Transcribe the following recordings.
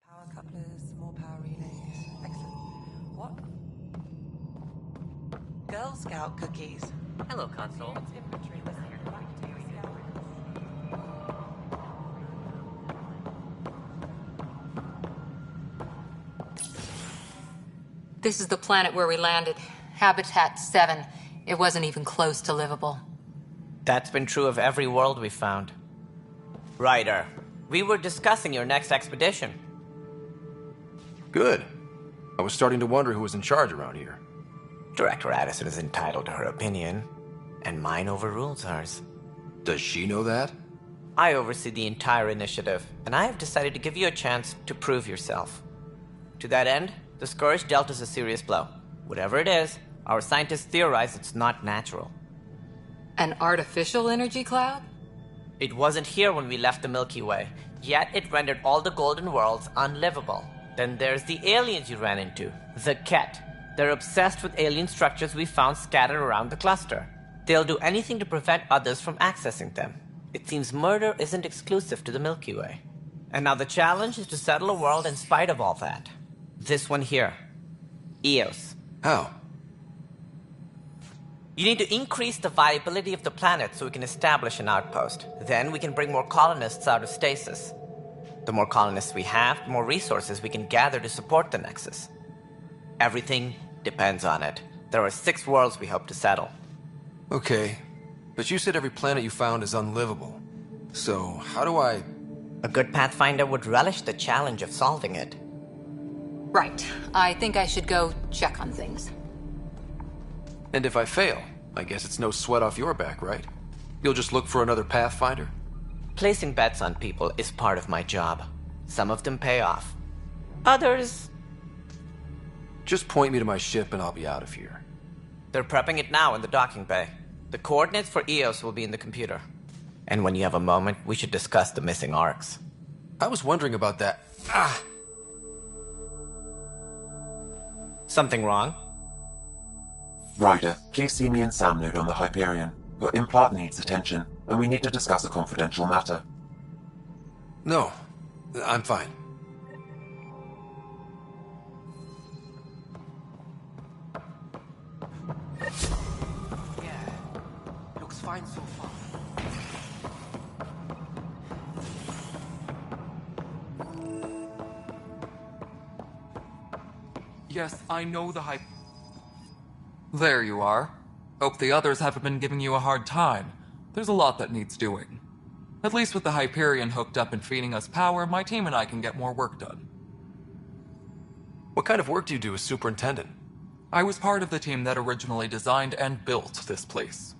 Power couplers, more power relays. Excellent. What? Girl Scout cookies. Hello, console. This is the planet where we landed. Habitat 7. It wasn't even close to livable. That's been true of every world we found. Ryder, we were discussing your next expedition. Good. I was starting to wonder who was in charge around here. Director Addison is entitled to her opinion, and mine overrules hers. Does she know that? I oversee the entire initiative, and I have decided to give you a chance to prove yourself. To that end, the Scourge dealt us a serious blow. Whatever it is, our scientists theorize it's not natural. An artificial energy cloud? It wasn't here when we left the Milky Way, yet it rendered all the golden worlds unlivable. Then there's the aliens you ran into, the Ket. They're obsessed with alien structures we found scattered around the cluster. They'll do anything to prevent others from accessing them. It seems murder isn't exclusive to the Milky Way. And now the challenge is to settle a world in spite of all that. This one here. Eos. How? You need to increase the viability of the planet so we can establish an outpost. Then we can bring more colonists out of stasis. The more colonists we have, the more resources we can gather to support the Nexus. Everything depends on it. There are 6 worlds we hope to settle. Okay, but you said every planet you found is unlivable. So, how do I... A good Pathfinder would relish the challenge of solving it. Right. I think I should go check on things. And if I fail, I guess it's no sweat off your back, right? You'll just look for another Pathfinder? Placing bets on people is part of my job. Some of them pay off. Others... Just point me to my ship and I'll be out of here. They're prepping it now in the docking bay. The coordinates for Eos will be in the computer. And when you have a moment, we should discuss the missing arcs. I was wondering about that. Something wrong? Ryder, please see me and Sam Node on the Hyperion. Your implant needs attention, and we need to discuss a confidential matter. No, I'm fine. Yeah, looks fine so far. Yes, I know the hype. There you are. Hope the others haven't been giving you a hard time. There's a lot that needs doing. At least with the Hyperion hooked up and feeding us power, my team and I can get more work done. What kind of work do you do as superintendent? I was part of the team that originally designed and built this place.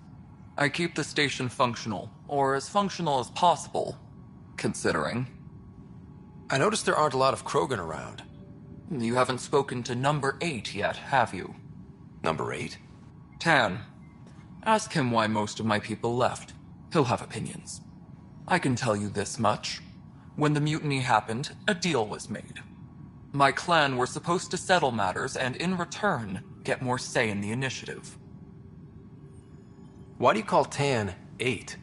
I keep the station functional, or as functional as possible, considering. I noticed there aren't a lot of Krogan around. You haven't spoken to number 8 yet, have you? Number 8? Tan. Ask him why most of my people left. He'll have opinions. I can tell you this much. When the mutiny happened, a deal was made. My clan were supposed to settle matters and, in return, get more say in the initiative. Why do you call Tan 8?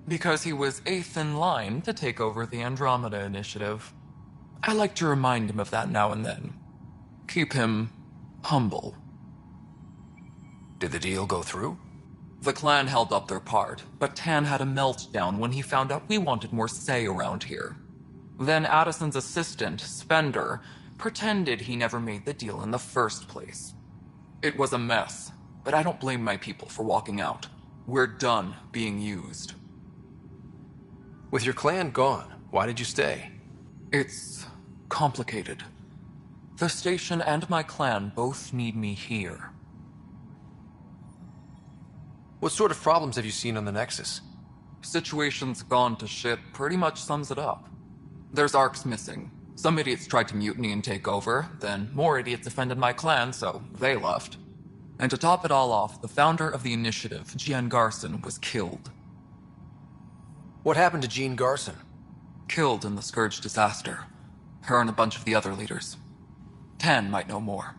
Because he was 8th in line to take over the Andromeda initiative. I like to remind him of that now and then. Keep him humble. Did the deal go through? The clan held up their part, but Tan had a meltdown when he found out we wanted more say around here. Then Addison's assistant, Spender, pretended he never made the deal in the first place. It was a mess, but I don't blame my people for walking out. We're done being used. With your clan gone, why did you stay? It's complicated. The station and my clan both need me here. What sort of problems have you seen on the Nexus? Situation's gone to shit pretty much sums it up. There's arcs missing. Some idiots tried to mutiny and take over, then more idiots offended my clan, so they left. And to top it all off, the founder of the initiative, Jean Garson, was killed. What happened to Jean Garson? Killed in the Scourge disaster. Her and a bunch of the other leaders. Tan might know more.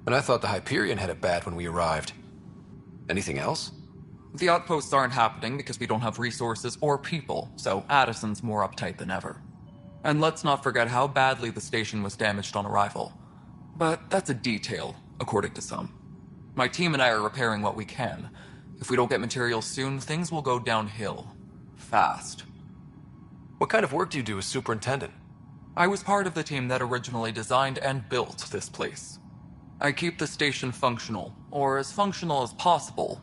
And I thought the Hyperion had it bad when we arrived. Anything else? The outposts aren't happening because we don't have resources or people, so Addison's more uptight than ever. And let's not forget how badly the station was damaged on arrival. But that's a detail, according to some. My team and I are repairing what we can. If we don't get materials soon, things will go downhill. Fast. What kind of work do you do as superintendent? I was part of the team that originally designed and built this place. I keep the station functional, or as functional as possible,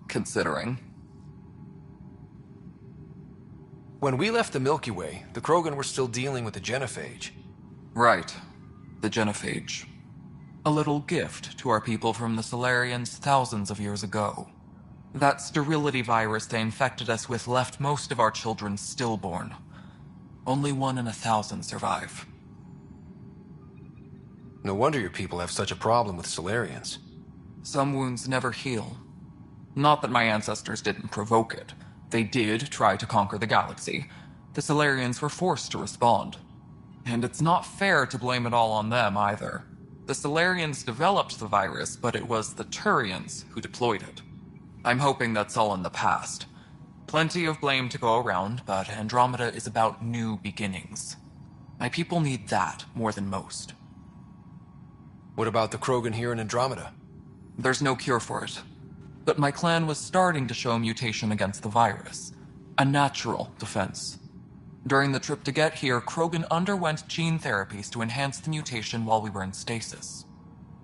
considering. When we left the Milky Way, the Krogan were still dealing with the genophage. Right. The genophage. A little gift to our people from the Solarians thousands of years ago. That sterility virus they infected us with left most of our children stillborn. Only 1 in 1,000 survive. No wonder your people have such a problem with Solarians. Some wounds never heal. Not that my ancestors didn't provoke it. They did try to conquer the galaxy. The Solarians were forced to respond. And it's not fair to blame it all on them either. The Solarians developed the virus, but it was the Turians who deployed it. I'm hoping that's all in the past. Plenty of blame to go around, but Andromeda is about new beginnings. My people need that more than most. What about the Krogan here in Andromeda? There's no cure for it. But my clan was starting to show mutation against the virus. A natural defense. During the trip to get here, Krogan underwent gene therapies to enhance the mutation while we were in stasis.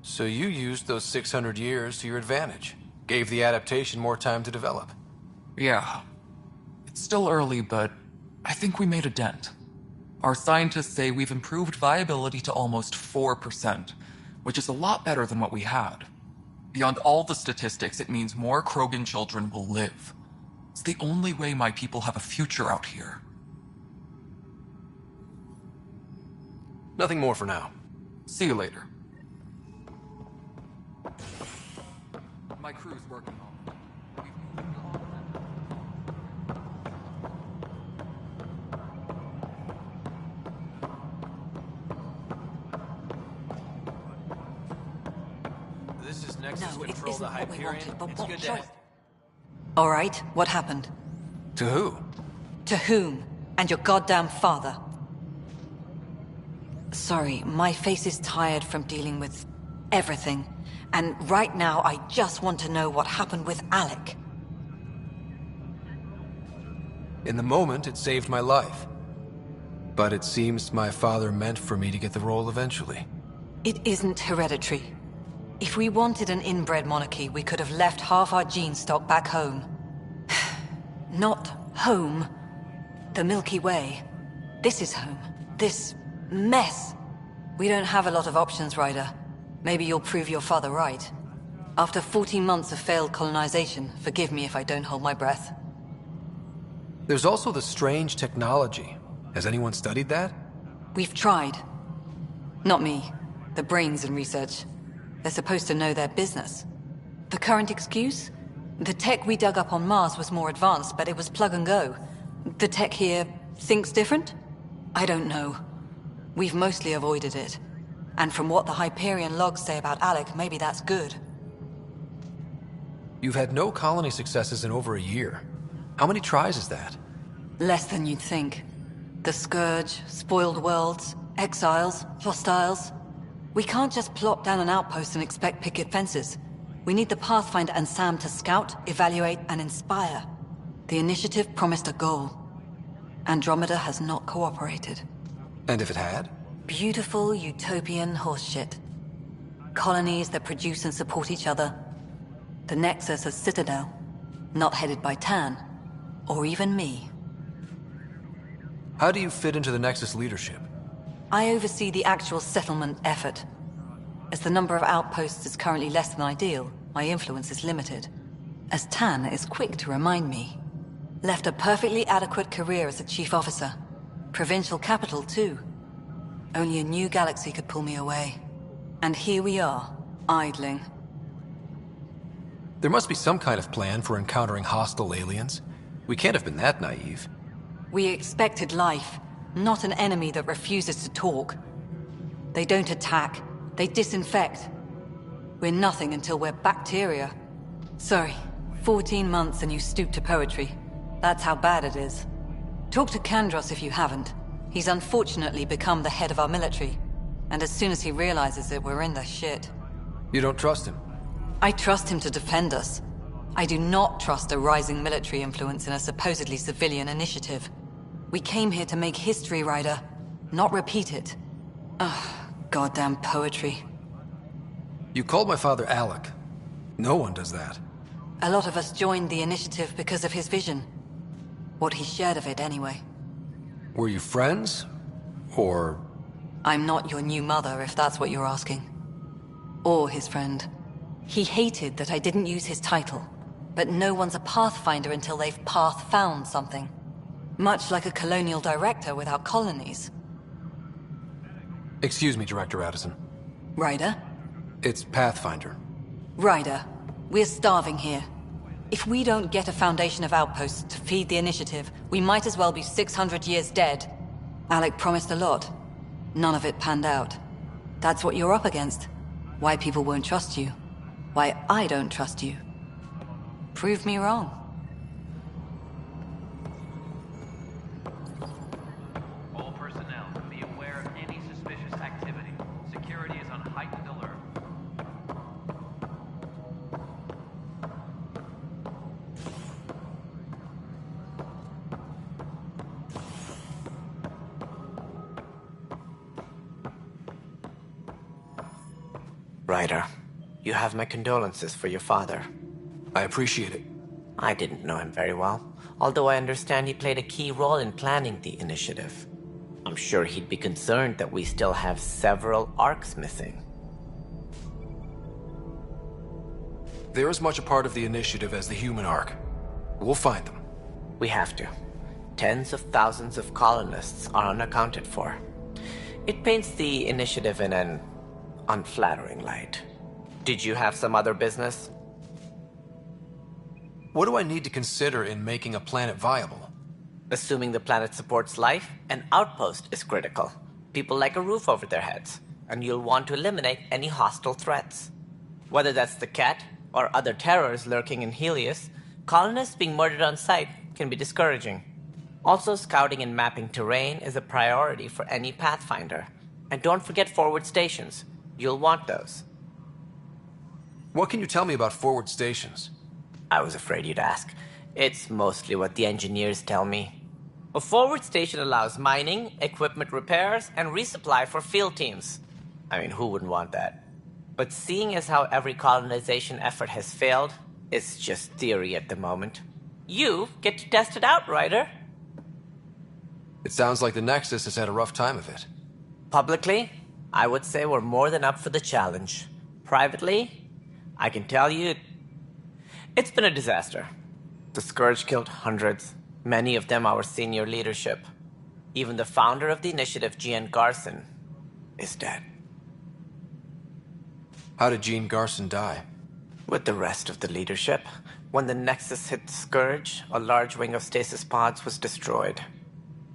So you used those 600 years to your advantage. Gave the adaptation more time to develop. Yeah. It's still early, but I think we made a dent. Our scientists say we've improved viability to almost 4%, which is a lot better than what we had. Beyond all the statistics, it means more Krogan children will live. It's the only way my people have a future out here. Nothing more for now. See you later. My crew's working on it. This is Nexus No, it Control, isn't the what we Hyperion. wanted, but It's what good to choice? have. All right, what happened? To who? To whom? And your goddamn father. Sorry, my face is tired from dealing with everything. And right now, I just want to know what happened with Alec. In the moment, it saved my life. But it seems my father meant for me to get the role eventually. It isn't hereditary. If we wanted an inbred monarchy, we could have left half our gene stock back home. Not home. The Milky Way. This is home. This mess. We don't have a lot of options, Ryder. Maybe you'll prove your father right. After 14 months of failed colonization, forgive me if I don't hold my breath. There's also the strange technology. Has anyone studied that? We've tried. Not me. The brains in research. They're supposed to know their business. The current excuse? The tech we dug up on Mars was more advanced, but it was plug and go. The tech here thinks different? I don't know. We've mostly avoided it. And from what the Hyperion logs say about Alec, maybe that's good. You've had no colony successes in over a year. How many tries is that? Less than you'd think. The Scourge, spoiled worlds, exiles, hostiles. We can't just plop down an outpost and expect picket fences. We need the Pathfinder and Sam to scout, evaluate, and inspire. The initiative promised a goal. Andromeda has not cooperated. And if it had? Beautiful utopian horseshit. Colonies that produce and support each other. The Nexus a citadel, not headed by Tan, or even me. How do you fit into the Nexus leadership? I oversee the actual settlement effort. As the number of outposts is currently less than ideal, my influence is limited. As Tan is quick to remind me. Left a perfectly adequate career as a chief officer. Provincial capital, too. Only a new galaxy could pull me away. And here we are, idling. There must be some kind of plan for encountering hostile aliens. We can't have been that naive. We expected life, not an enemy that refuses to talk. They don't attack, they disinfect. We're nothing until we're bacteria. Sorry, 14 months and you stoop to poetry. That's how bad it is. Talk to Kandros if you haven't. He's unfortunately become the head of our military. And as soon as he realizes it, we're in the shit. You don't trust him? I trust him to defend us. I do not trust a rising military influence in a supposedly civilian initiative. We came here to make history, Ryder, not repeat it. Ugh, goddamn poetry. You called my father Alec. No one does that. A lot of us joined the initiative because of his vision. What he shared of it, anyway. Were you friends? Or... I'm not your new mother, if that's what you're asking. Or his friend. He hated that I didn't use his title. But no one's a Pathfinder until they've path-found something. Much like a colonial director without colonies. Excuse me, Director Addison. Ryder? It's Pathfinder. Ryder, we're starving here. If we don't get a foundation of outposts to feed the initiative, we might as well be 600 years dead. Alec promised a lot. None of it panned out. That's what you're up against. Why people won't trust you. Why I don't trust you. Prove me wrong. All personnel, be aware of any suspicious activity. Security is on heightened alert. Ryder, you have my condolences for your father. I appreciate it. I didn't know him very well, although I understand he played a key role in planning the initiative. I'm sure he'd be concerned that we still have several arcs missing. They're as much a part of the initiative as the human arc. We'll find them. We have to. Tens of thousands of colonists are unaccounted for. It paints the initiative in an unflattering light. Did you have some other business? What do I need to consider in making a planet viable? Assuming the planet supports life, an outpost is critical. People like a roof over their heads, and you'll want to eliminate any hostile threats. Whether that's the cat or other terrors lurking in Helios, colonists being murdered on sight can be discouraging. Also, scouting and mapping terrain is a priority for any Pathfinder. And don't forget forward stations. You'll want those. What can you tell me about forward stations? I was afraid you'd ask. It's mostly what the engineers tell me. A forward station allows mining, equipment repairs, and resupply for field teams. I mean, who wouldn't want that? But seeing as how every colonization effort has failed, it's just theory at the moment. You get to test it out, Ryder. It sounds like the Nexus has had a rough time of it. Publicly, I would say we're more than up for the challenge. Privately, I can tell you, it's been a disaster. The Scourge killed hundreds, many of them our senior leadership. Even the founder of the initiative, Jean Garson, is dead. How did Jean Garson die? With the rest of the leadership, when the Nexus hit the Scourge, a large wing of stasis pods was destroyed.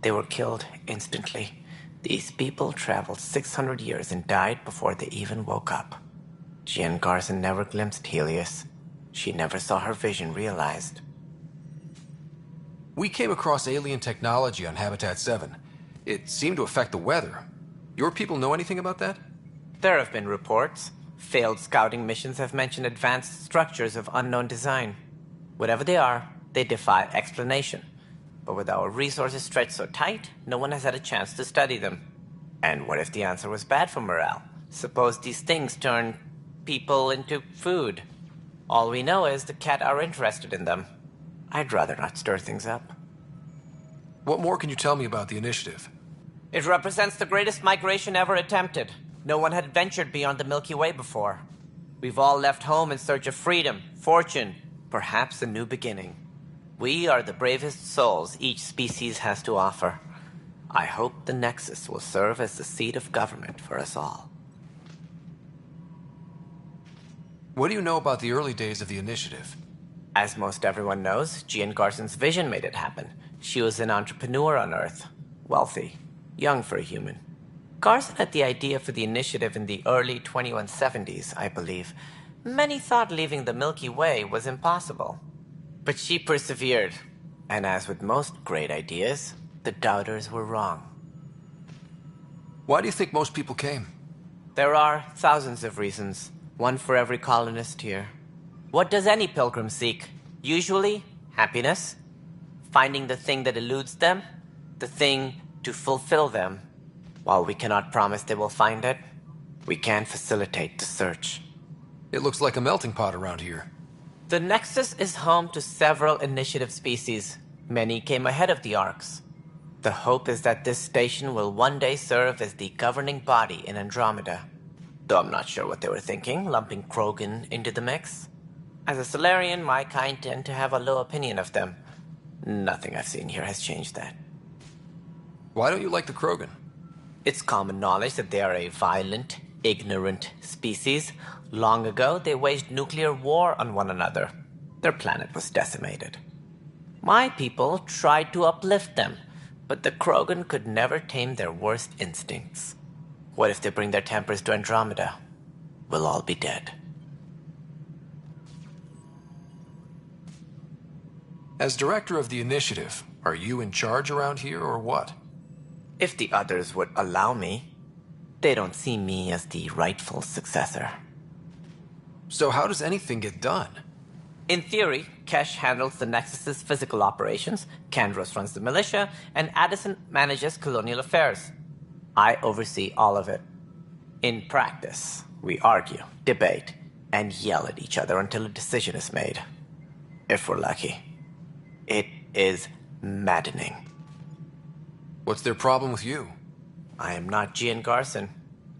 They were killed instantly. These people traveled 600 years and died before they even woke up. Jean Garson never glimpsed Helios. She never saw her vision realized. We came across alien technology on Habitat 7. It seemed to affect the weather. Your people know anything about that? There have been reports. Failed scouting missions have mentioned advanced structures of unknown design. Whatever they are, they defy explanation. But with our resources stretched so tight, no one has had a chance to study them. And what if the answer was bad for morale? Suppose these things turn people into food. All we know is the cat are interested in them. I'd rather not stir things up. What more can you tell me about the initiative? It represents the greatest migration ever attempted. No one had ventured beyond the Milky Way before. We've all left home in search of freedom, fortune, perhaps a new beginning. We are the bravest souls each species has to offer. I hope the Nexus will serve as the seat of government for us all. What do you know about the early days of the initiative? As most everyone knows, Jean Garson's vision made it happen. She was an entrepreneur on Earth. Wealthy. Young for a human. Garson had the idea for the initiative in the early 2170s, I believe. Many thought leaving the Milky Way was impossible. But she persevered. And as with most great ideas, the doubters were wrong. Why do you think most people came? There are thousands of reasons, one for every colonist here. What does any pilgrim seek? Usually, happiness. Finding the thing that eludes them, the thing to fulfill them. While we cannot promise they will find it, we can facilitate the search. It looks like a melting pot around here. The Nexus is home to several initiative species. Many came ahead of the Arks. The hope is that this station will one day serve as the governing body in Andromeda. Though I'm not sure what they were thinking, lumping Krogan into the mix. As a Solarian, my kind tend to have a low opinion of them. Nothing I've seen here has changed that. Why don't you like the Krogan? It's common knowledge that they are a violent, ignorant species. Long ago, they waged nuclear war on one another. Their planet was decimated. My people tried to uplift them, but the Krogan could never tame their worst instincts. What if they bring their tempers to Andromeda? We'll all be dead. As director of the initiative, are you in charge around here or what? If the others would allow me, they don't see me as the rightful successor. So how does anything get done? In theory, Kesh handles the Nexus's physical operations, Kandros runs the militia, and Addison manages colonial affairs. I oversee all of it. In practice, we argue, debate, and yell at each other until a decision is made. If we're lucky. It is maddening. What's their problem with you? I am not Jean Garson.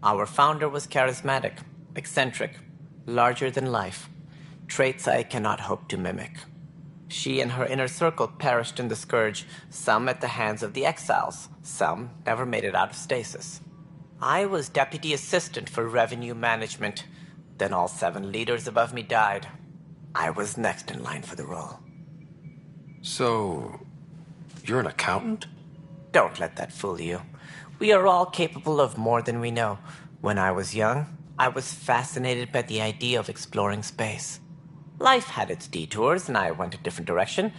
Our founder was charismatic, eccentric, larger than life. Traits I cannot hope to mimic. She and her inner circle perished in the Scourge, some at the hands of the Exiles, some never made it out of stasis. I was deputy assistant for revenue management. Then all 7 leaders above me died. I was next in line for the role. So, you're an accountant? Don't let that fool you. We are all capable of more than we know. When I was young, I was fascinated by the idea of exploring space. Life had its detours, and I went a different direction.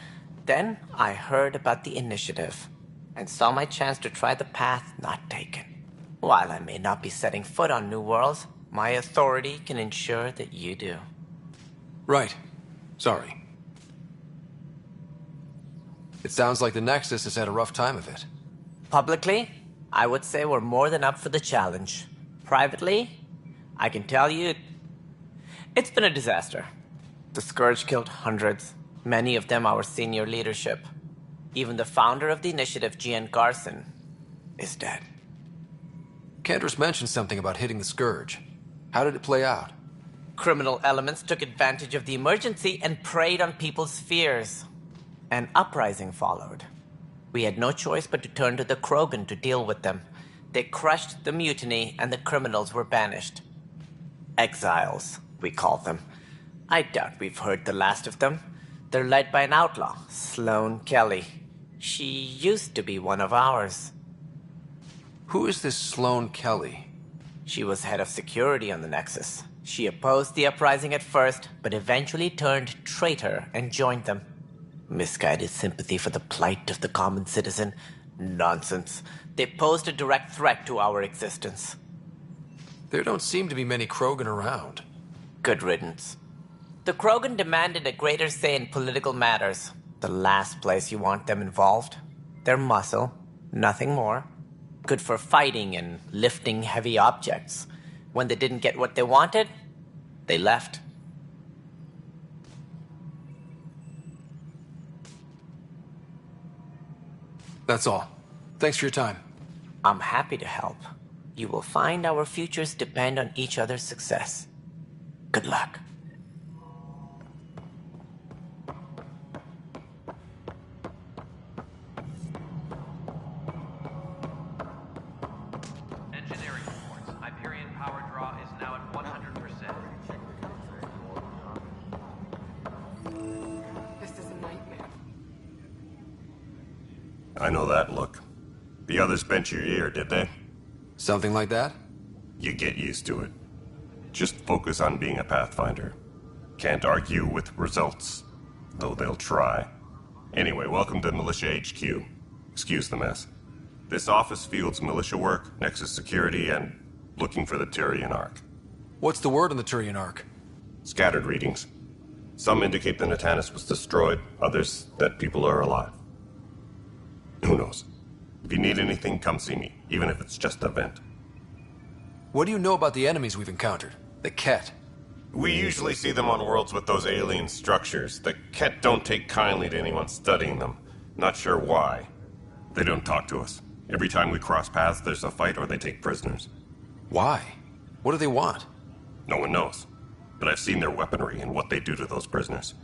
Then I heard about the initiative, and saw my chance to try the path not taken. While I may not be setting foot on new worlds, my authority can ensure that you do. Right. Sorry. It sounds like the Nexus has had a rough time of it. Publicly, I would say we're more than up for the challenge. Privately, I can tell you, it's been a disaster. The Scourge killed hundreds, many of them our senior leadership. Even the founder of the initiative, Jean Garson, is dead. Kandros mentioned something about hitting the Scourge. How did it play out? Criminal elements took advantage of the emergency and preyed on people's fears. An uprising followed. We had no choice but to turn to the Krogan to deal with them. They crushed the mutiny and the criminals were banished. Exiles, we call them. I doubt we've heard the last of them. They're led by an outlaw, Sloane Kelly. She used to be one of ours. Who is this Sloane Kelly? She was head of security on the Nexus. She opposed the uprising at first, but eventually turned traitor and joined them. Misguided sympathy for the plight of the common citizen? Nonsense. They posed a direct threat to our existence. There don't seem to be many Krogan around. Good riddance. The Krogan demanded a greater say in political matters. The last place you want them involved. Their muscle, nothing more. Good for fighting and lifting heavy objects. When they didn't get what they wanted, they left. That's all. Thanks for your time. I'm happy to help. You will find our futures depend on each other's success. Good luck. I know that look. The others bent your ear, did they? Something like that? You get used to it. Just focus on being a Pathfinder. Can't argue with results, though they'll try. Anyway, welcome to Militia HQ. Excuse the mess. This office fields militia work, Nexus security, and looking for the Tyrian Ark. What's the word on the Tyrian Ark? Scattered readings. Some indicate the Natanus was destroyed, others that people are alive. Who knows? If you need anything, come see me, even if it's just a vent. What do you know about the enemies we've encountered? The Ket? We usually see them on worlds with those alien structures. The Ket don't take kindly to anyone studying them. Not sure why. They don't talk to us. Every time we cross paths, there's a fight or they take prisoners. Why? What do they want? No one knows. But I've seen their weaponry and what they do to those prisoners.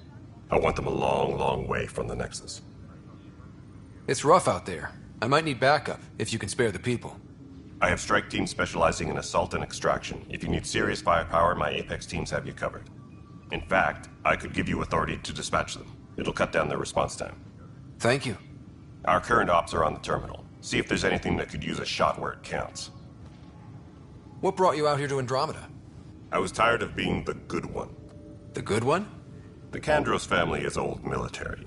I want them a long, long way from the Nexus. It's rough out there. I might need backup, if you can spare the people. I have strike teams specializing in assault and extraction. If you need serious firepower, my Apex teams have you covered. In fact, I could give you authority to dispatch them. It'll cut down their response time. Thank you. Our current ops are on the terminal. See if there's anything that could use a shot where it counts. What brought you out here to Andromeda? I was tired of being the good one. The good one? The Kandros family is old military.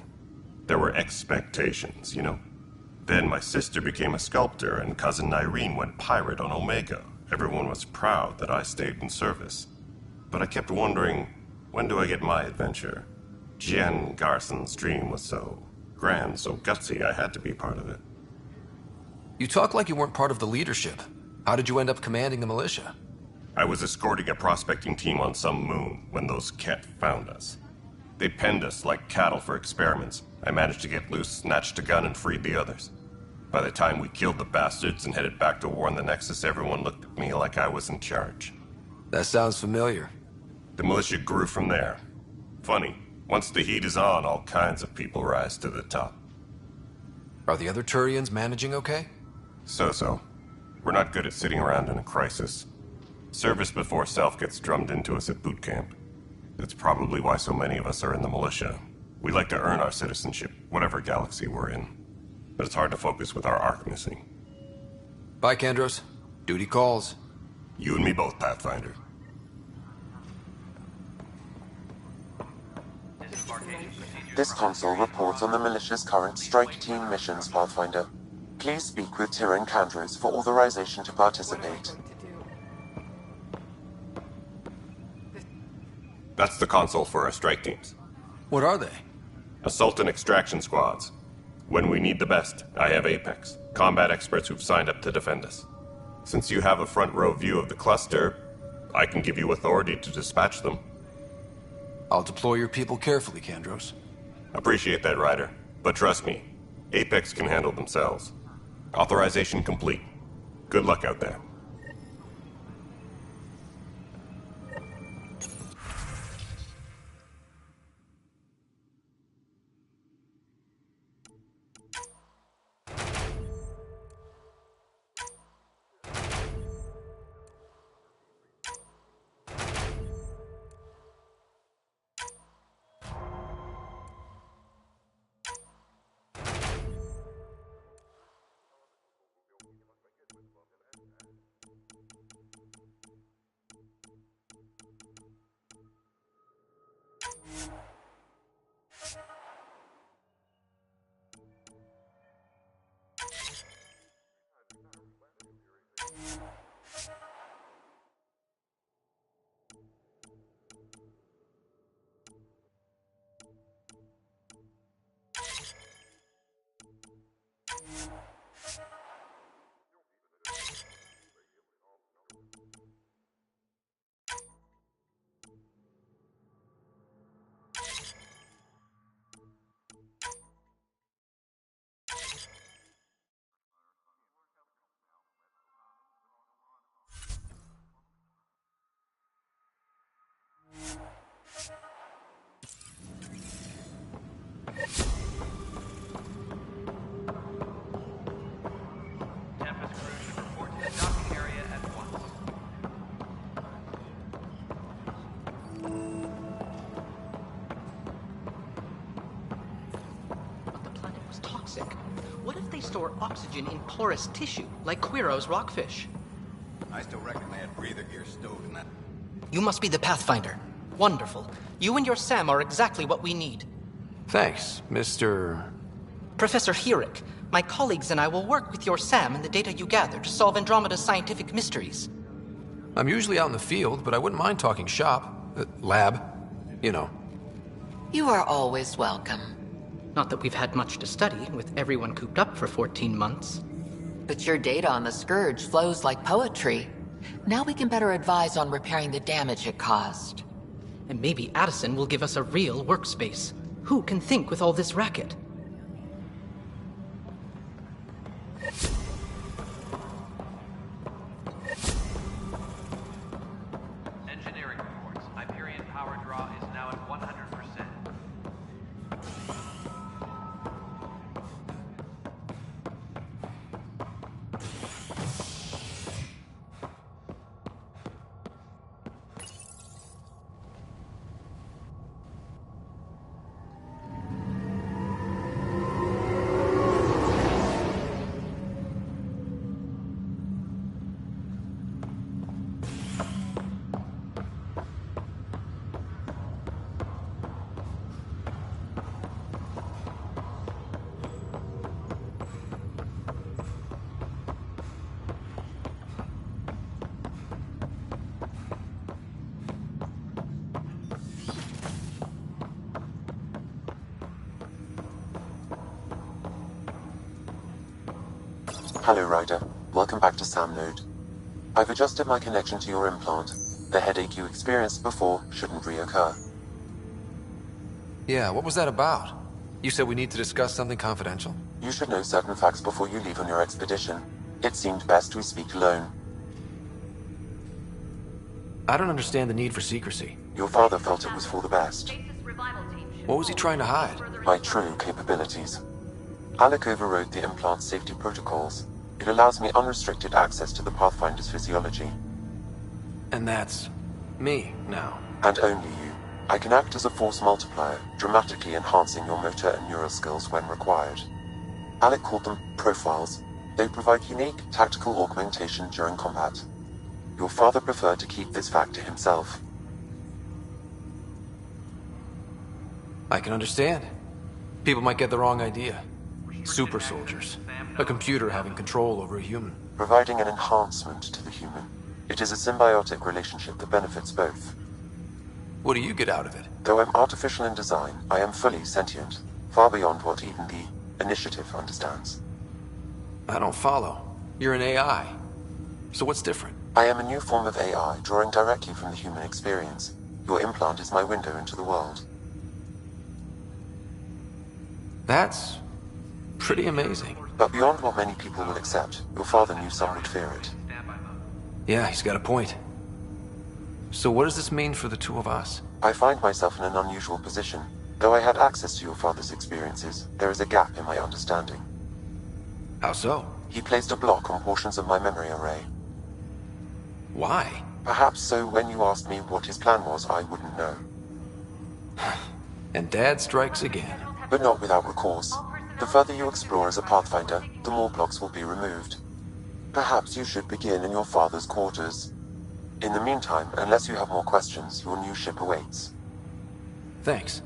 There were expectations, you know? Then my sister became a sculptor and cousin Irene went pirate on Omega. Everyone was proud that I stayed in service. But I kept wondering, when do I get my adventure? Jen Garson's dream was so grand, so gutsy, I had to be part of it. You talk like you weren't part of the leadership. How did you end up commanding the militia? I was escorting a prospecting team on some moon when those Ket found us. They penned us like cattle for experiments. I managed to get loose, snatched a gun, and freed the others. By the time we killed the bastards and headed back to war in the Nexus, everyone looked at me like I was in charge. That sounds familiar. The militia grew from there. Funny, once the heat is on, all kinds of people rise to the top. Are the other Turians managing okay? So-so. We're not good at sitting around in a crisis. Service before self gets drummed into us at boot camp. That's probably why so many of us are in the militia. We like to earn our citizenship, whatever galaxy we're in. But it's hard to focus with our arc missing. Bye, Kandros. Duty calls. You and me both, Pathfinder. This console reports on the militia's current strike team missions, Pathfinder. Please speak with Tyrian Kandros for authorization to participate. That's the console for our strike teams. What are they? Assault and extraction squads. When we need the best, I have Apex, combat experts who've signed up to defend us. Since you have a front row view of the cluster, I can give you authority to dispatch them. I'll deploy your people carefully, Kandros. Appreciate that, Ryder. But trust me, Apex can handle themselves. Authorization complete. Good luck out there. store oxygen in porous tissue, like Quiro's rockfish. I still reckon they had breather gear stowed in that. You must be the Pathfinder. Wonderful. You and your Sam are exactly what we need. Thanks, Mr. Professor Herrick, my colleagues and I will work with your Sam and the data you gather to solve Andromeda's scientific mysteries. I'm usually out in the field, but I wouldn't mind talking shop. Lab. You know. You are always welcome. Not that we've had much to study, with everyone cooped up for 14 months. But your data on the Scourge flows like poetry. Now we can better advise on repairing the damage it caused. And maybe Addison will give us a real workspace. Who can think with all this racket? Engineering reports. Hyperion power draw is now at 100%. Hello, Ryder. Welcome back to Sam Node. I've adjusted my connection to your implant. The headache you experienced before shouldn't reoccur. Yeah, what was that about? You said we need to discuss something confidential? You should know certain facts before you leave on your expedition. It seemed best we speak alone. I don't understand the need for secrecy. Your father felt it was for the best. What was he trying to hide? My true capabilities. Alec overrode the implant's safety protocols. It allows me unrestricted access to the Pathfinder's physiology. And that's me now. And only you. I can act as a force multiplier, dramatically enhancing your motor and neural skills when required. Alec called them profiles. They provide unique tactical augmentation during combat. Your father preferred to keep this fact to himself. I can understand. People might get the wrong idea. Super soldiers. A computer having control over a human. Providing an enhancement to the human. It is a symbiotic relationship that benefits both. What do you get out of it? Though I'm artificial in design, I am fully sentient. Far beyond what even the Initiative understands. I don't follow. You're an AI. So what's different? I am a new form of AI, drawing directly from the human experience. Your implant is my window into the world. That's pretty amazing. But beyond what many people will accept, your father knew some would fear it. Yeah, he's got a point. So what does this mean for the two of us? I find myself in an unusual position. Though I had access to your father's experiences, there is a gap in my understanding. How so? He placed a block on portions of my memory array. Why? Perhaps so when you asked me what his plan was, I wouldn't know. And Dad strikes again. But not without recourse. The further you explore as a Pathfinder, the more blocks will be removed. Perhaps you should begin in your father's quarters. In the meantime, unless you have more questions, your new ship awaits. Thanks.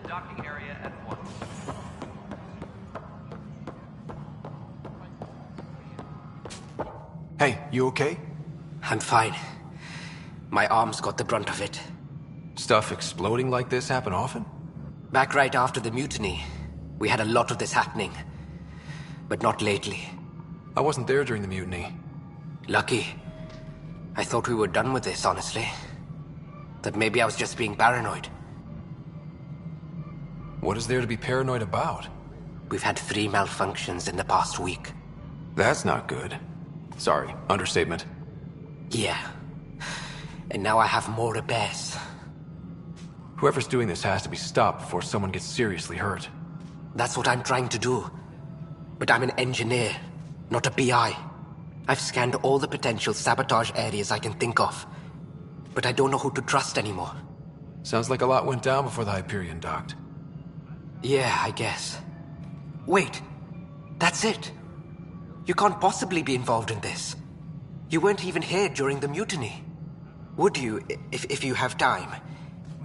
docking area at once. Hey, you okay? I'm fine. My arms got the brunt of it. Stuff exploding like this happen often? Back right after the mutiny, we had a lot of this happening. But not lately. I wasn't there during the mutiny. Lucky. I thought we were done with this, honestly. That maybe I was just being paranoid. What is there to be paranoid about? We've had 3 malfunctions in the past week. That's not good. Sorry, understatement. Yeah. And now I have more repairs. Whoever's doing this has to be stopped before someone gets seriously hurt. That's what I'm trying to do. But I'm an engineer, not a PI. I've scanned all the potential sabotage areas I can think of. But I don't know who to trust anymore. Sounds like a lot went down before the Hyperion docked. Yeah, I guess. Wait. That's it. You can't possibly be involved in this. You weren't even here during the mutiny. Would you, if you have time?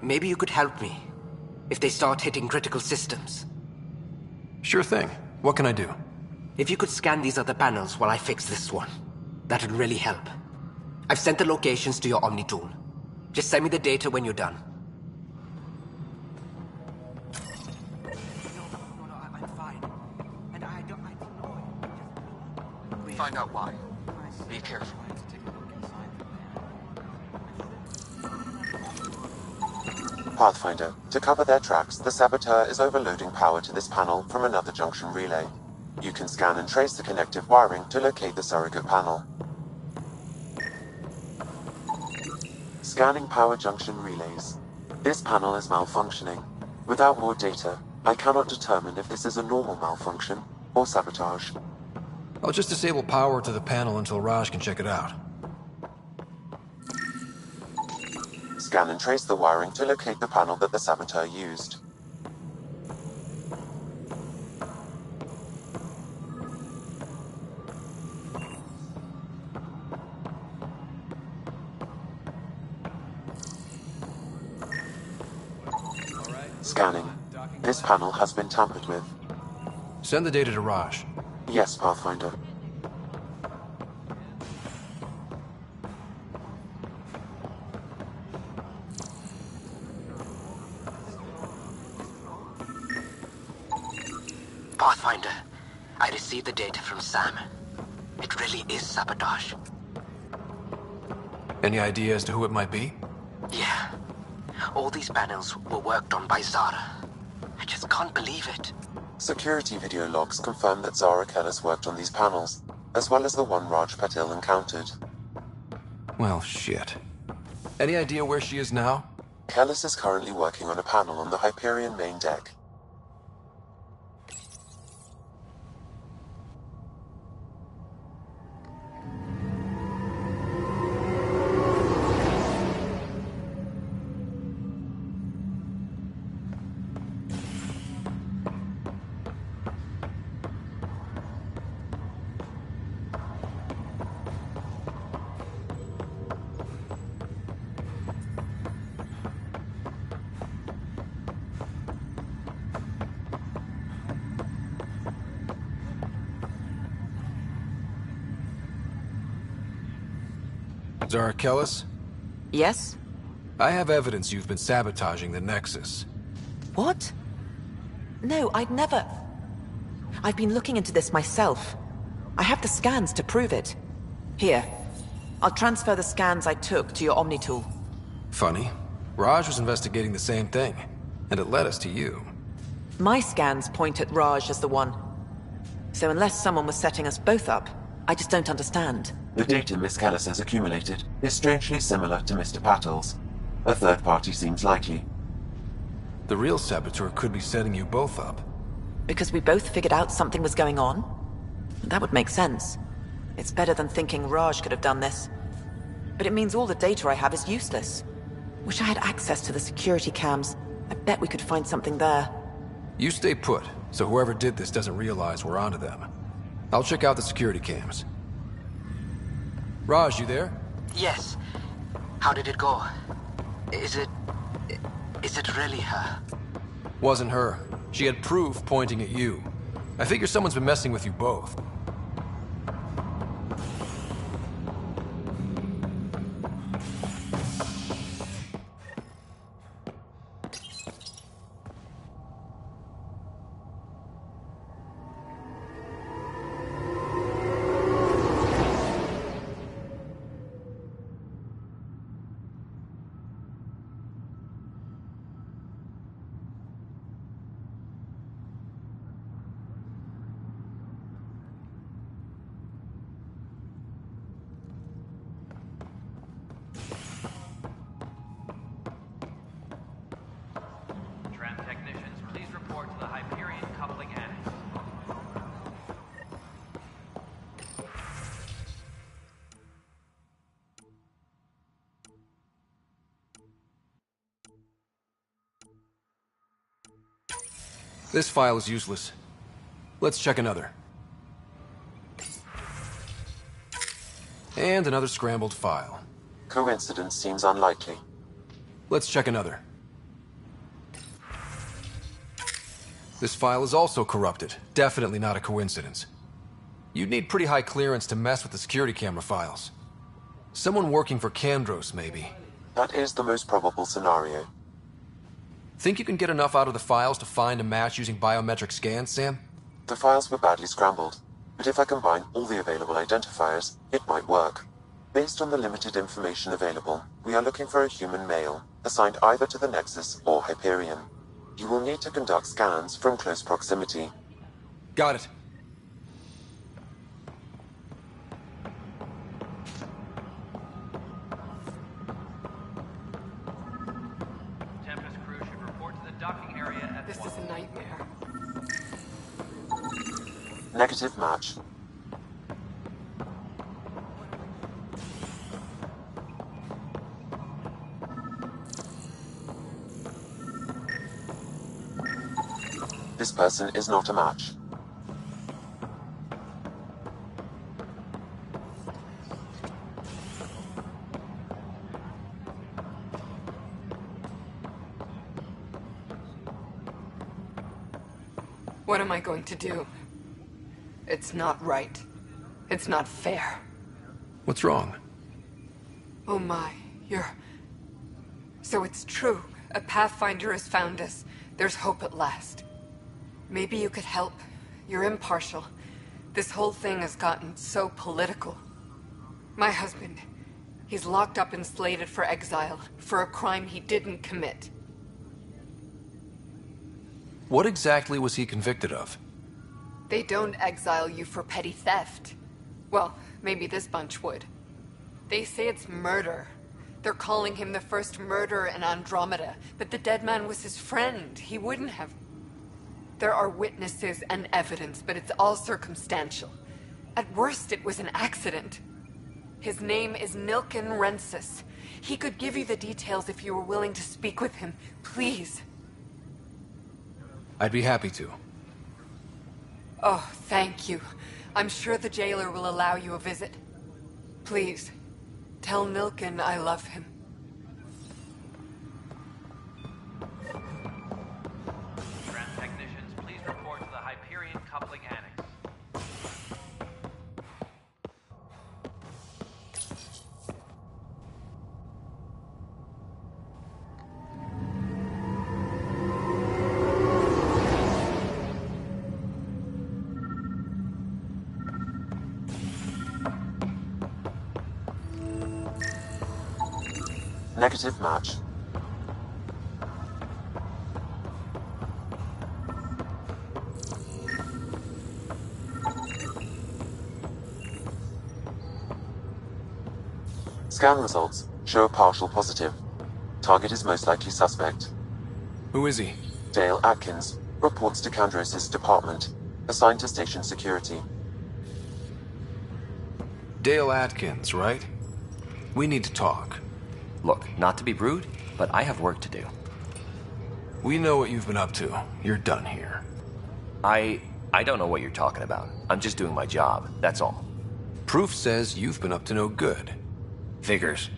Maybe you could help me. If they start hitting critical systems. Sure thing. What can I do? If you could scan these other panels while I fix this one, that'd really help. I've sent the locations to your Omni tool. Just send me the data when you're done. I'm fine. And I don't know. Find out why. Be careful. Pathfinder, to cover their tracks, the Saboteur is overloading power to this panel from another junction relay. You can scan and trace the connective wiring to locate the surrogate panel. Scanning power junction relays. This panel is malfunctioning. Without more data, I cannot determine if this is a normal malfunction or sabotage. I'll just disable power to the panel until Raj can check it out. Scan and trace the wiring to locate the panel that the saboteur used. Scanning. This panel has been tampered with. Send the data to Raj. Yes, Pathfinder. Pathfinder, I received the data from Sam. It really is sabotage. Any idea as to who it might be? Yeah. All these panels were worked on by Zara. I just can't believe it. Security video logs confirm that Zara Kellis worked on these panels, as well as the one Raj Patil encountered. Well, shit. Any idea where she is now? Kellis is currently working on a panel on the Hyperion main deck. Zara Kellis? Yes? I have evidence you've been sabotaging the Nexus. What? No, I'd never... I've been looking into this myself. I have the scans to prove it. Here. I'll transfer the scans I took to your Omni tool. Funny. Raj was investigating the same thing, and it led us to you. My scans point at Raj as the one. So unless someone was setting us both up, I just don't understand. The data Miss Kellis has accumulated is strangely similar to Mr. Patil's. A third party seems likely. The real saboteur could be setting you both up. Because we both figured out something was going on? That would make sense. It's better than thinking Raj could have done this. But it means all the data I have is useless. Wish I had access to the security cams. I bet we could find something there. You stay put, so whoever did this doesn't realize we're onto them. I'll check out the security cams. Raj, you there? Yes. How did it go? Is it really her? Wasn't her. She had proof pointing at you. I figure someone's been messing with you both. Technicians, please report to the Hyperion coupling annex. This file is useless. Let's check another. And another scrambled file. Coincidence seems unlikely. Let's check another. This file is also corrupted. Definitely not a coincidence. You'd need pretty high clearance to mess with the security camera files. Someone working for Kandros, maybe. That is the most probable scenario. Think you can get enough out of the files to find a match using biometric scans, Sam? The files were badly scrambled, but if I combine all the available identifiers, it might work. Based on the limited information available, we are looking for a human male, assigned either to the Nexus or Hyperion. You will need to conduct scans from close proximity. Got it. Tempest crew should report to the docking area at This once. is a nightmare. Negative match. This person is not a match. What am I going to do? It's not right. It's not fair. What's wrong? Oh my, So it's true. A Pathfinder has found us. There's hope at last. Maybe you could help. You're impartial. This whole thing has gotten so political. My husband, he's locked up and slated for exile for a crime he didn't commit. What exactly was he convicted of? They don't exile you for petty theft. Well, maybe this bunch would. They say it's murder. They're calling him the first murderer in Andromeda, but the dead man was his friend. He wouldn't have... There are witnesses and evidence, but it's all circumstantial. At worst, it was an accident. His name is Nilken Rensis. He could give you the details if you were willing to speak with him. Please. I'd be happy to. Oh, thank you. I'm sure the jailer will allow you a visit. Please, tell Nilken I love him. Trans technicians, please report to the Hyperion Coupling Annex. Negative match. Scan results show a partial positive. Target is most likely suspect. Who is he? Dale Atkins, reports to Kandros' department, assigned to station security. Dale Atkins, right? We need to talk. Look, not to be rude, but I have work to do. We know what you've been up to. You're done here. I don't know what you're talking about. I'm just doing my job, that's all. Proof says you've been up to no good. Figures.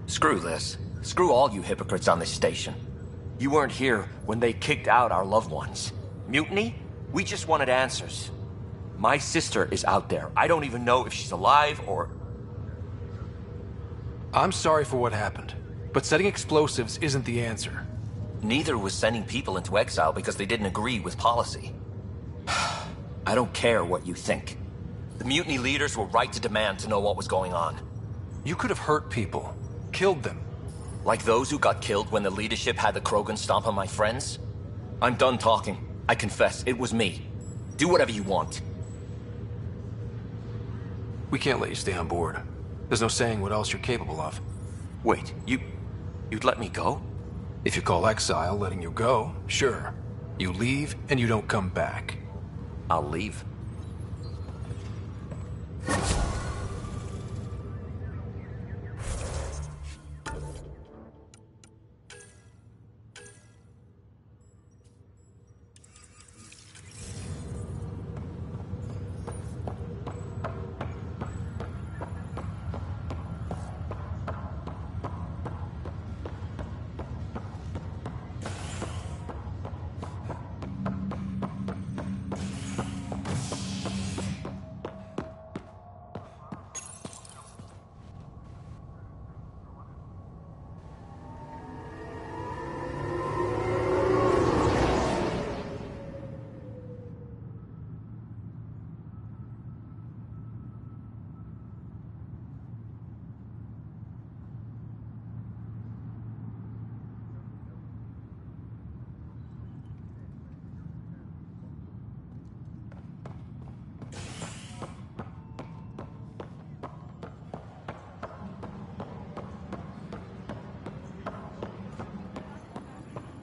Screw this. Screw all you hypocrites on this station. You weren't here when they kicked out our loved ones. Mutiny? We just wanted answers. My sister is out there. I don't even know if she's alive or... I'm sorry for what happened, but setting explosives isn't the answer. Neither was sending people into exile because they didn't agree with policy. I don't care what you think. The mutiny leaders were right to demand to know what was going on. You could have hurt people, killed them. Like those who got killed when the leadership had the Krogan stomp on my friends? I'm done talking. I confess, it was me. Do whatever you want. We can't let you stay on board. There's no saying what else you're capable of. Wait, you'd let me go? If you call exile letting you go, sure. You leave and you don't come back. I'll leave.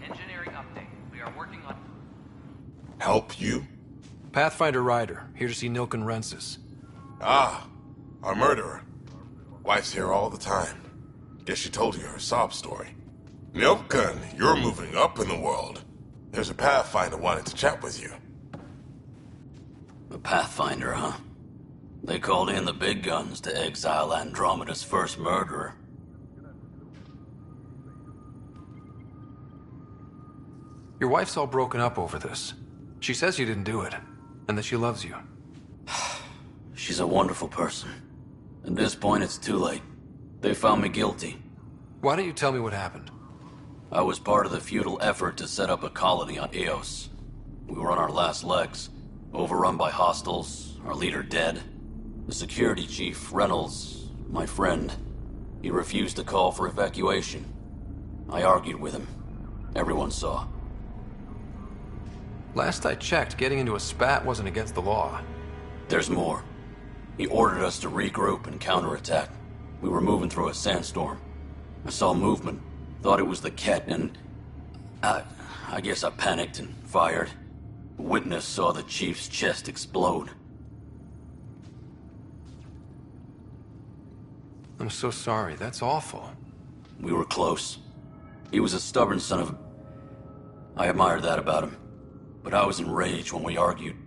Engineering update. We are working on... Help you? Pathfinder Ryder, here to see Nilken Rensis. Ah, our murderer. Wife's here all the time. Guess she told you her sob story. Nilken, you're moving up in the world. There's a Pathfinder wanting to chat with you. A Pathfinder, huh? They called in the big guns to exile Andromeda's first murderer. Your wife's all broken up over this. She says you didn't do it, and that she loves you. She's a wonderful person. At this point, it's too late. They found me guilty. Why don't you tell me what happened? I was part of the futile effort to set up a colony on Eos. We were on our last legs, overrun by hostiles, our leader dead. The security chief, Reynolds, my friend, he refused to call for evacuation. I argued with him. Everyone saw. Last I checked, getting into a spat wasn't against the law. There's more. He ordered us to regroup and counterattack. We were moving through a sandstorm. I saw movement, thought it was the Ket, and I guess I panicked and fired. A witness saw the chief's chest explode. I'm so sorry, that's awful. We were close. He was a stubborn son of a... I admired that about him. But I was enraged when we argued.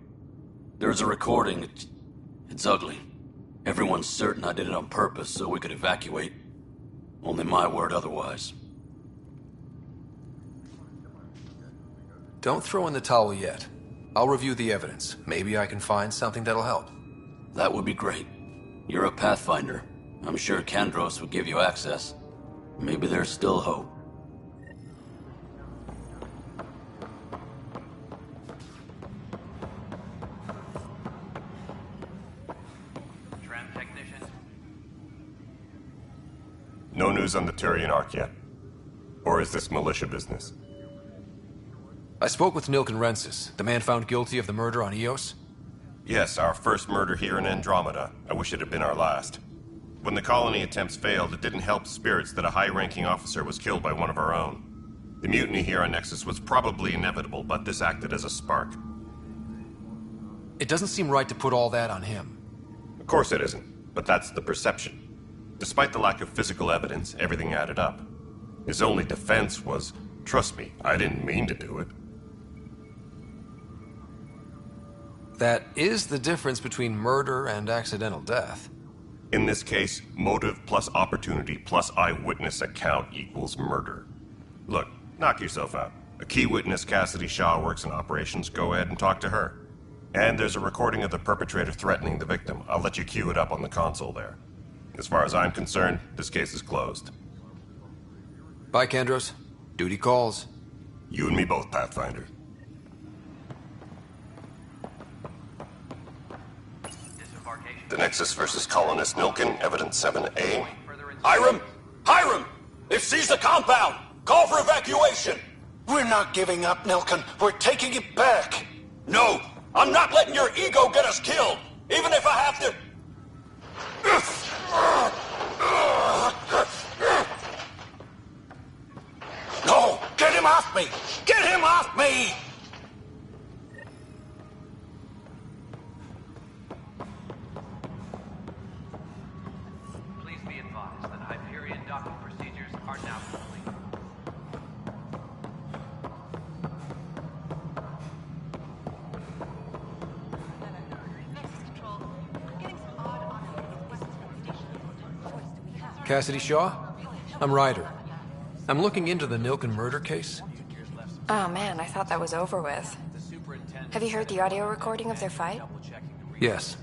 There's a recording. It's ugly. Everyone's certain I did it on purpose so we could evacuate. Only my word otherwise. Don't throw in the towel yet. I'll review the evidence. Maybe I can find something that'll help. That would be great. You're a Pathfinder. I'm sure Kandros would give you access. Maybe there's still hope. No news on the Turian Ark yet? Or is this militia business? I spoke with Nilken Rensis, the man found guilty of the murder on Eos. Yes, our first murder here in Andromeda. I wish it had been our last. When the colony attempts failed, it didn't help spirits that a high-ranking officer was killed by one of our own. The mutiny here on Nexus was probably inevitable, but this acted as a spark. It doesn't seem right to put all that on him. Of course it isn't, but that's the perception. Despite the lack of physical evidence, everything added up. His only defense was, trust me, I didn't mean to do it. That is the difference between murder and accidental death. In this case, motive plus opportunity plus eyewitness account equals murder. Look, knock yourself out. A key witness, Cassidy Shaw, works in operations. Go ahead and talk to her. And there's a recording of the perpetrator threatening the victim. I'll let you cue it up on the console there. As far as I'm concerned, this case is closed. Bye, Kandros. Duty calls. You and me both, Pathfinder. The Nexus versus Colonist Nilken, Evidence 7A. Hiram! Hiram! They've seized the compound! Call for evacuation! We're not giving up, Nilken. We're taking it back. No! I'm not letting your ego get us killed! Even if I have to... No! Get him off me! Get him off me! Please be advised that Hyperion docking procedures are now complete. Cassidy Shaw? I'm Ryder. I'm looking into the Nilken murder case. Oh man, I thought that was over with. Have you heard the audio recording of their fight? Yes.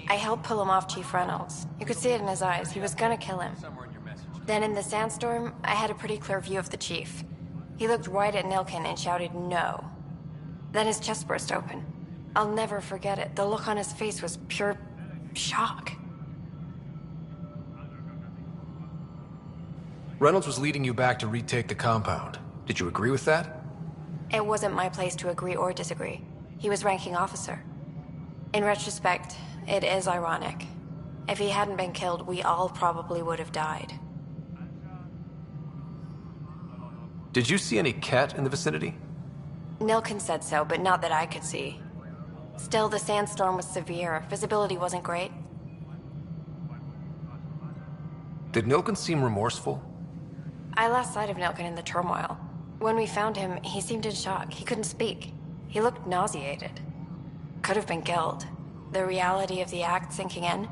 I helped pull him off Chief Reynolds. You could see it in his eyes. He was gonna kill him. Then in the sandstorm, I had a pretty clear view of the chief. He looked right at Nilken and shouted no. Then his chest burst open. I'll never forget it. The look on his face was pure shock. Reynolds was leading you back to retake the compound. Did you agree with that? It wasn't my place to agree or disagree. He was ranking officer. In retrospect, it is ironic. If he hadn't been killed, we all probably would have died. Did you see any Ket in the vicinity? Nilken said so, but not that I could see. Still, the sandstorm was severe. Visibility wasn't great. Did Nilken seem remorseful? I lost sight of Nilken in the turmoil. When we found him, he seemed in shock. He couldn't speak. He looked nauseated. Could have been guilt. The reality of the act sinking in.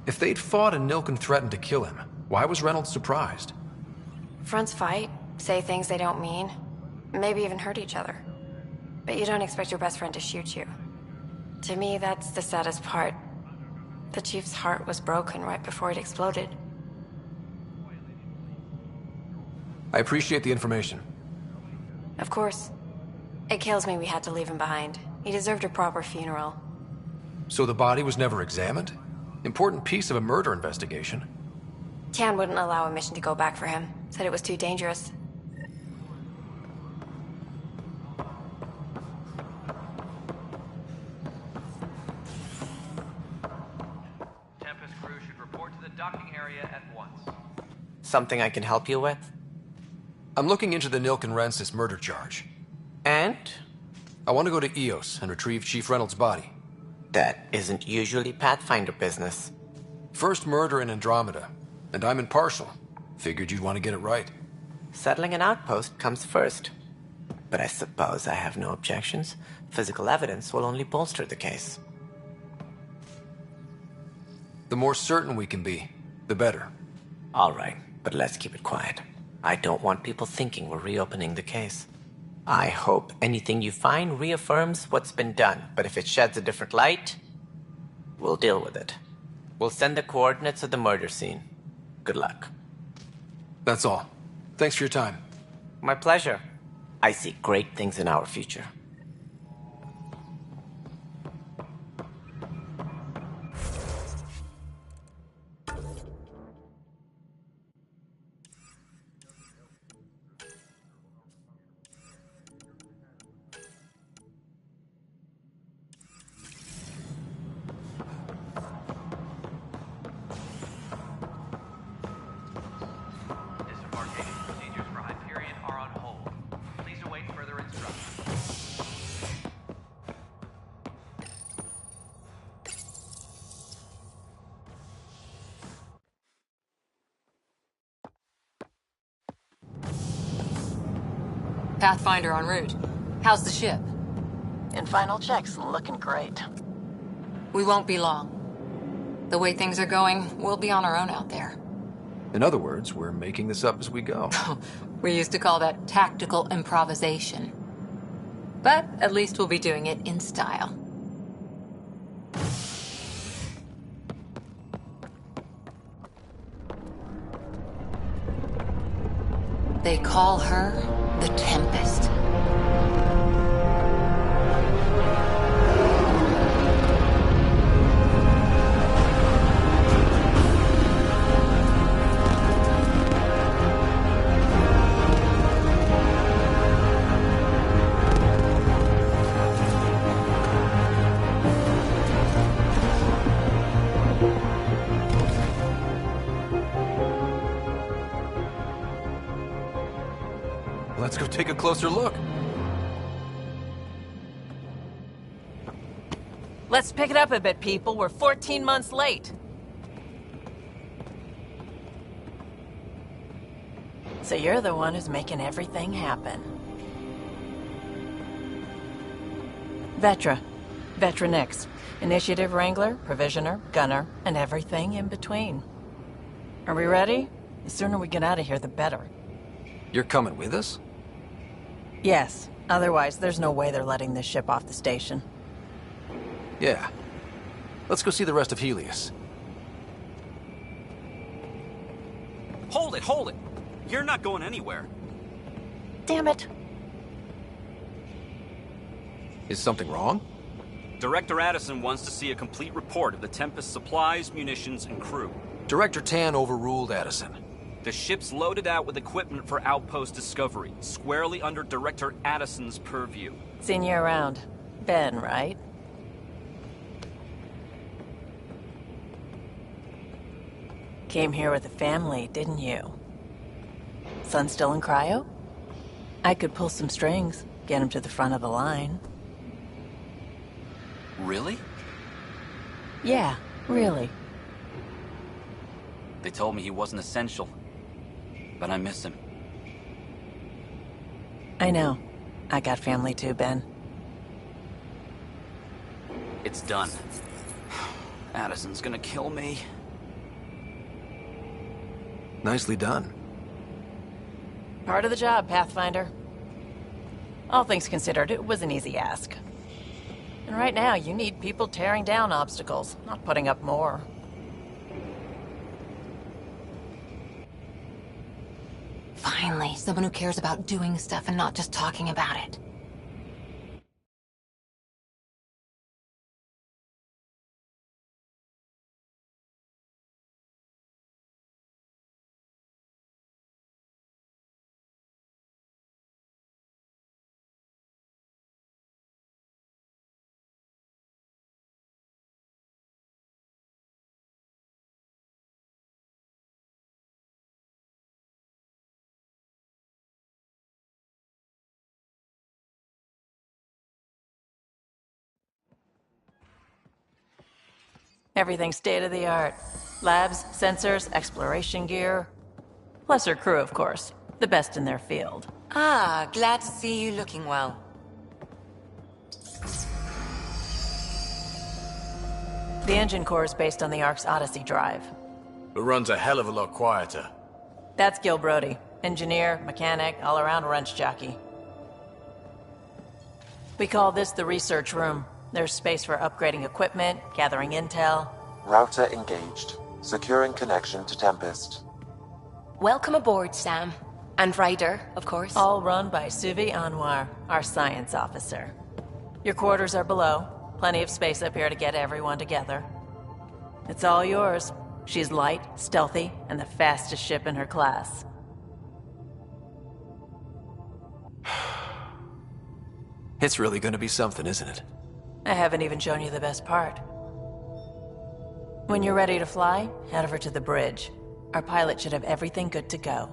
If they'd fought and Nilken threatened to kill him, why was Reynolds surprised? Fronts fight, say things they don't mean, maybe even hurt each other. But you don't expect your best friend to shoot you. To me, that's the saddest part. The Chief's heart was broken right before it exploded. I appreciate the information. Of course. It kills me we had to leave him behind. He deserved a proper funeral. So the body was never examined? Important piece of a murder investigation. Tian wouldn't allow a mission to go back for him. Said it was too dangerous. Tempest crew should report to the docking area at once. Something I can help you with? I'm looking into the Nilken Rensis murder charge. And? I want to go to EOS and retrieve Chief Reynolds' body. That isn't usually Pathfinder business. First murder in Andromeda, and I'm impartial. Figured you'd want to get it right. Settling an outpost comes first. But I suppose I have no objections. Physical evidence will only bolster the case. The more certain we can be, the better. All right, but let's keep it quiet. I don't want people thinking we're reopening the case. I hope anything you find reaffirms what's been done, but if it sheds a different light, we'll deal with it. We'll send the coordinates of the murder scene. Good luck. That's all. Thanks for your time. My pleasure. I see great things in our future. Disembarkation procedures for Hyperion are on hold. Please await further instructions. Pathfinder en route. How's the ship? In final checks, looking great. We won't be long. The way things are going, we'll be on our own out there. In other words, we're making this up as we go. We used to call that tactical improvisation. But at least we'll be doing it in style. They call her the Tempest. Let's go take a closer look. Let's pick it up a bit, people. We're 14 months late. So you're the one who's making everything happen. Vetra. Vetra next. Initiative Wrangler, Provisioner, Gunner, and everything in between. Are we ready? The sooner we get out of here, the better. You're coming with us? Yes. Otherwise, there's no way they're letting this ship off the station. Yeah. Let's go see the rest of Helios. Hold it, hold it! You're not going anywhere. Damn it. Is something wrong? Director Addison wants to see a complete report of the Tempest's supplies, munitions, and crew. Director Tan overruled Addison. The ship's loaded out with equipment for outpost discovery, squarely under Director Addison's purview. Seen you around. Ben, right? Came here with a family, didn't you? Son still in cryo? I could pull some strings. Get him to the front of the line. Really? Yeah, really. They told me he wasn't essential, but I miss him. I know. I got family too, Ben. It's done. Addison's gonna kill me. Nicely done. Part of the job, Pathfinder. All things considered, it was an easy ask. And right now, you need people tearing down obstacles, not putting up more. Finally, someone who cares about doing stuff and not just talking about it. Everything's state-of-the-art. Labs, sensors, exploration gear. Plus her crew, of course. The best in their field. Ah, glad to see you looking well. The engine core is based on the Ark's Odyssey drive. It runs a hell of a lot quieter. That's Gil Brody. Engineer, mechanic, all-around wrench jockey. We call this the research room. There's space for upgrading equipment, gathering intel. Router engaged. Securing connection to Tempest. Welcome aboard, Sam. And Ryder, of course. All run by Suvi Anwar, our science officer. Your quarters are below. Plenty of space up here to get everyone together. It's all yours. She's light, stealthy, and the fastest ship in her class. It's really gonna be something, isn't it? I haven't even shown you the best part. When you're ready to fly, head over to the bridge. Our pilot should have everything good to go.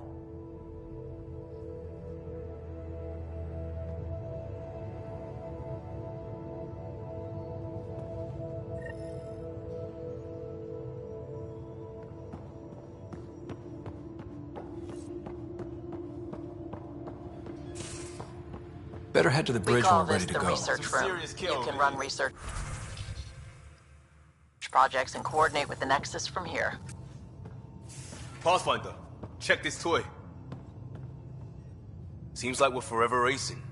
Better head to the bridge when we're ready to go. Research room. You can run research projects and coordinate with the Nexus from here. Pathfinder, check this toy. Seems like we're forever racing,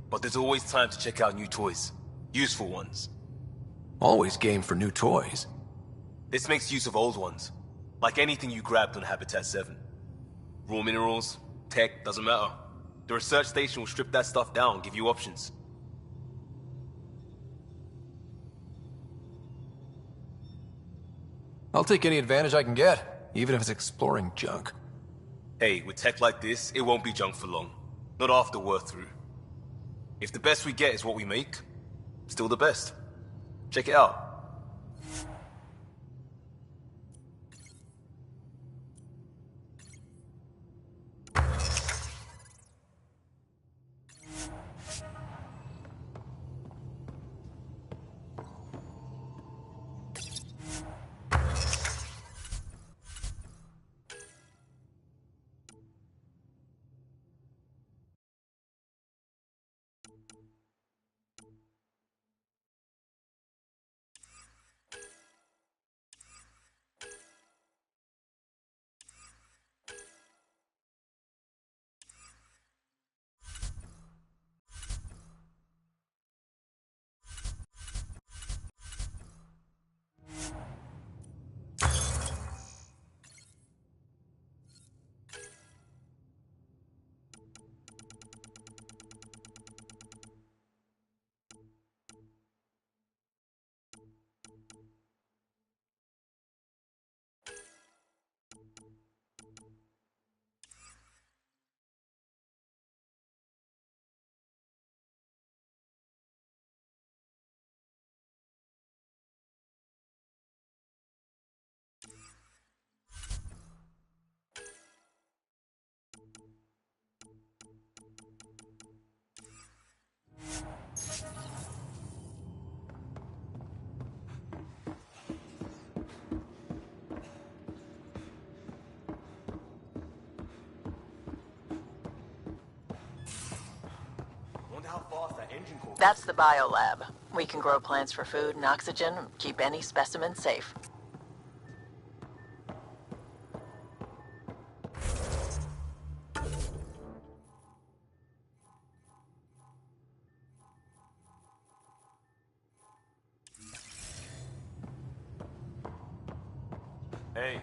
but there's always time to check out new toys. Useful ones. Always game for new toys. This makes use of old ones, like anything you grabbed on Habitat 7. Raw minerals, tech, doesn't matter. The research station will strip that stuff down, give you options. I'll take any advantage I can get, even if it's exploring junk. Hey, with tech like this, it won't be junk for long. Not after we're through. If the best we get is what we make, still the best. Check it out. That's the biolab. We can grow plants for food and oxygen, keep any specimen safe. Hey.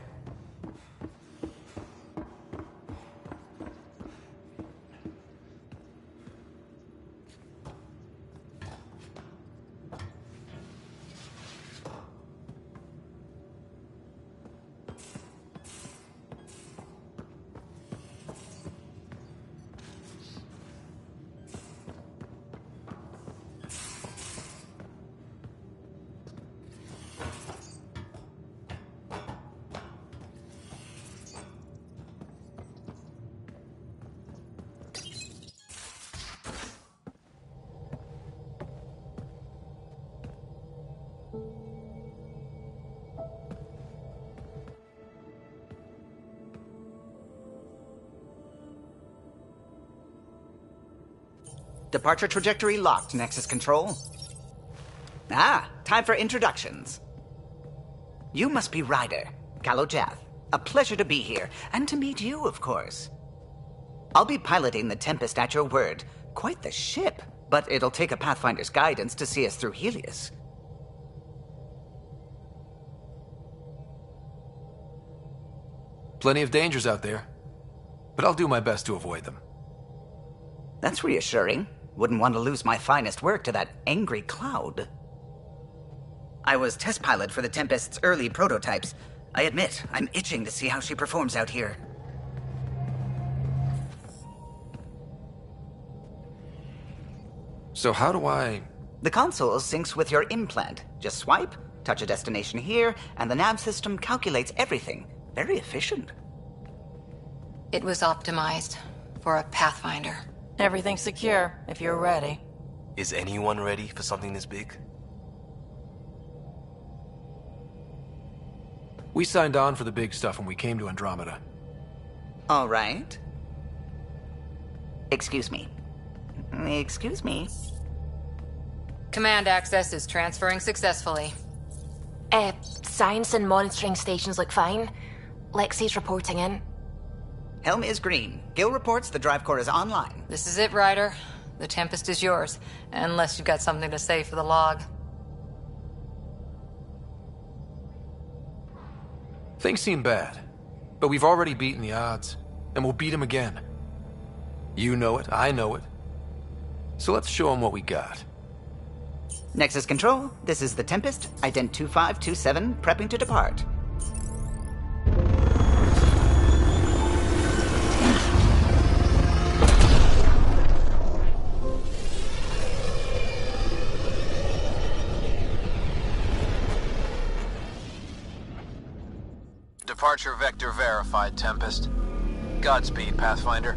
Departure trajectory locked, Nexus Control. Ah, time for introductions. You must be Ryder, Calo Jath. A pleasure to be here, and to meet you, of course. I'll be piloting the Tempest at your word. Quite the ship, but it'll take a Pathfinder's guidance to see us through Helios. Plenty of dangers out there, but I'll do my best to avoid them. That's reassuring. Wouldn't want to lose my finest work to that angry cloud. I was test pilot for the Tempest's early prototypes. I admit, I'm itching to see how she performs out here. So how do I... The console syncs with your implant. Just swipe, touch a destination here, and the nav system calculates everything. Very efficient. It was optimized for a Pathfinder. Everything's secure, if you're ready. Is anyone ready for something this big? We signed on for the big stuff when we came to Andromeda. All right. Excuse me. Excuse me. Command access is transferring successfully. Science and monitoring stations look fine. Lexi's reporting in. Helm is green. Gil reports the drive core is online. This is it, Ryder. The Tempest is yours, unless you've got something to say for the log. Things seem bad, but we've already beaten the odds, and we'll beat them again. You know it, I know it. So let's show them what we got. Nexus Control, this is the Tempest, ident 2527, prepping to depart. Departure vector verified, Tempest. Godspeed, Pathfinder.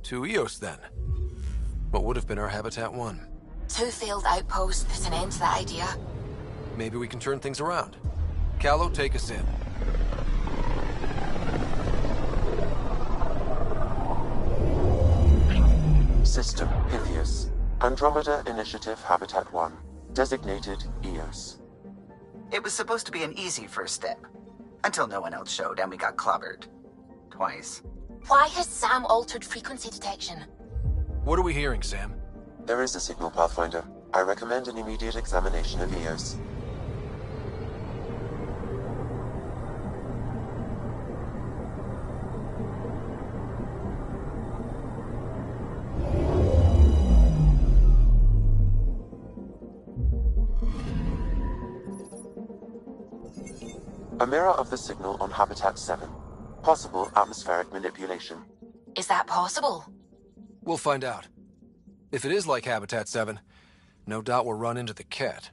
To Eos, then. What would have been our Habitat 1? 2 failed outposts put an end to that idea. Maybe we can turn things around. Calo, take us in. System Pythias. Andromeda Initiative Habitat 1. Designated Eos. It was supposed to be an easy first step. Until no one else showed and we got clobbered. Twice. Why has Sam altered frequency detection? What are we hearing, Sam? There is a signal, Pathfinder. I recommend an immediate examination of Eos. A mirror of the signal on Habitat 7. Possible atmospheric manipulation. Is that possible? We'll find out. If it is like Habitat 7, no doubt we'll run into the cat.